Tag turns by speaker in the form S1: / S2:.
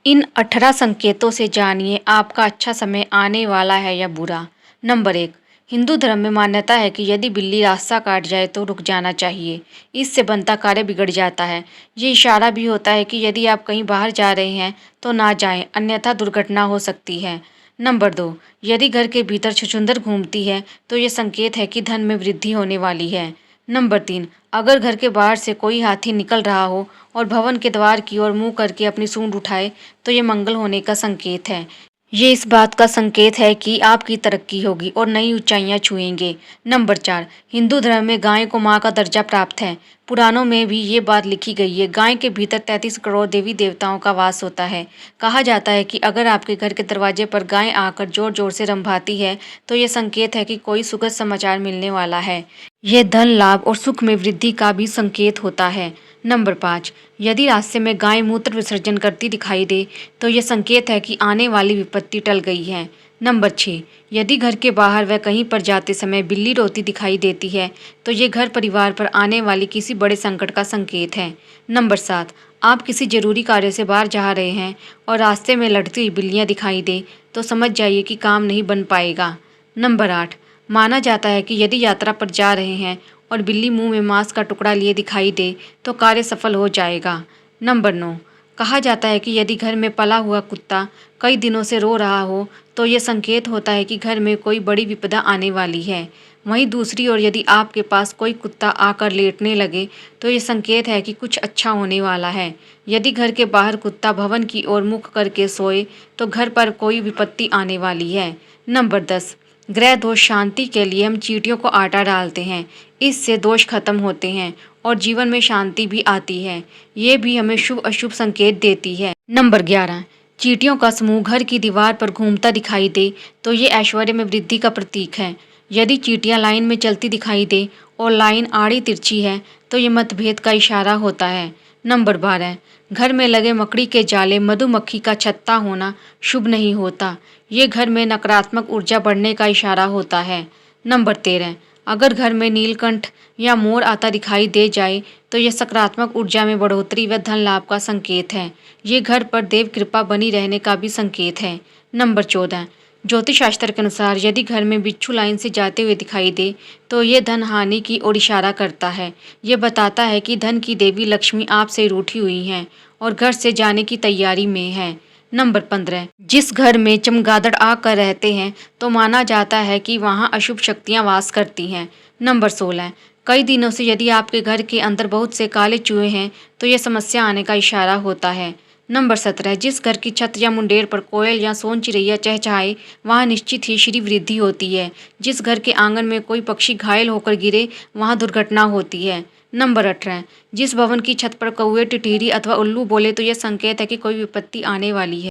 S1: इन 18 संकेतों से जानिए आपका अच्छा समय आने वाला है या बुरा। नंबर 1। हिंदू धर्म में मान्यता है कि यदि बिल्ली रास्ता काट जाए तो रुक जाना चाहिए। इससे बनता कार्य बिगड़ जाता है। ये इशारा भी होता है कि यदि आप कहीं बाहर जा रहे हैं तो ना जाएं, अन्यथा दुर्घटना हो सकती है। नंबर 2। यदि घर के भीतर छछूंदर घूमती है तो ये संकेत है कि धन में वृद्धि होने वाली है। नंबर 3। अगर घर के बाहर से कोई हाथी निकल रहा हो और भवन के द्वार की ओर मुंह करके अपनी सूंड उठाए तो ये मंगल होने का संकेत है। ये इस बात का संकेत है कि आपकी तरक्की होगी और नई ऊंचाइयां छुएंगे। नंबर 4। हिंदू धर्म में गाय को मां का दर्जा प्राप्त है। पुराणों में भी ये बात लिखी गई है। गाय के भीतर 33 करोड़ देवी देवताओं का वास होता है। कहा जाता है कि अगर आपके घर के दरवाजे पर गाय आकर जोर जोर से रंभाती है तो ये संकेत है कि कोई सुखद समाचार मिलने वाला है। यह धन लाभ और सुख में वृद्धि का भी संकेत होता है। नंबर 5। यदि रास्ते में गाय मूत्र विसर्जन करती दिखाई दे तो यह संकेत है कि आने वाली विपत्ति टल गई है। नंबर 6। यदि घर के बाहर व कहीं पर जाते समय बिल्ली रोती दिखाई देती है तो ये घर परिवार पर आने वाली किसी बड़े संकट का संकेत है। नंबर 7। आप किसी जरूरी कार्य से बाहर जा रहे हैं और रास्ते में लड़ती हुई बिल्लियां दिखाई दे तो समझ जाइए कि काम नहीं बन पाएगा। नंबर 8। माना जाता है कि यदि यात्रा पर जा रहे हैं और बिल्ली मुंह में मांस का टुकड़ा लिए दिखाई दे तो कार्य सफल हो जाएगा। नंबर 9। कहा जाता है कि यदि घर में पला हुआ कुत्ता कई दिनों से रो रहा हो तो ये संकेत होता है कि घर में कोई बड़ी विपदा आने वाली है। वहीं दूसरी ओर यदि आपके पास कोई कुत्ता आकर लेटने लगे तो ये संकेत है कि कुछ अच्छा होने वाला है। यदि घर के बाहर कुत्ता भवन की ओर मुख करके सोए तो घर पर कोई विपत्ति आने वाली है। नंबर 10। ग्रह दोष शांति के लिए हम चींटियों को आटा डालते हैं। इससे दोष खत्म होते हैं और जीवन में शांति भी आती है। ये भी हमें शुभ अशुभ संकेत देती है। नंबर 11। चींटियों का समूह घर की दीवार पर घूमता दिखाई दे तो ये ऐश्वर्य में वृद्धि का प्रतीक है। यदि चींटियां लाइन में चलती दिखाई दे और लाइन आड़ी तिरछी है तो ये मतभेद का इशारा होता है। नंबर 12। घर में लगे मकड़ी के जाले मधुमक्खी का छत्ता होना शुभ नहीं होता। ये घर में नकारात्मक ऊर्जा बढ़ने का इशारा होता है। नंबर 13। अगर घर में नीलकंठ या मोर आता दिखाई दे जाए तो यह सकारात्मक ऊर्जा में बढ़ोतरी व धन लाभ का संकेत है। ये घर पर देव कृपा बनी रहने का भी संकेत है। नंबर 14। ज्योतिष शास्त्र के अनुसार यदि घर में बिच्छू लाइन से जाते हुए दिखाई दे तो ये धन हानि की ओर इशारा करता है। ये बताता है कि धन की देवी लक्ष्मी आपसे रूठी हुई हैं और घर से जाने की तैयारी में है। नंबर 15। जिस घर में चमगादड़ आकर रहते हैं तो माना जाता है कि वहां अशुभ शक्तियां वास करती हैं। नंबर 16। कई दिनों से यदि आपके घर के अंदर बहुत से काले चूहे हैं तो यह समस्या आने का इशारा होता है। नंबर 17। जिस घर की छत या मुंडेर पर कोयल या सोन चिड़ैया चहचहाए वहाँ निश्चित ही श्री वृद्धि होती है। जिस घर के आंगन में कोई पक्षी घायल होकर गिरे वहाँ दुर्घटना होती है। नंबर 18। जिस भवन की छत पर कौवे टिटहरी अथवा उल्लू बोले तो यह संकेत है कि कोई विपत्ति आने वाली है।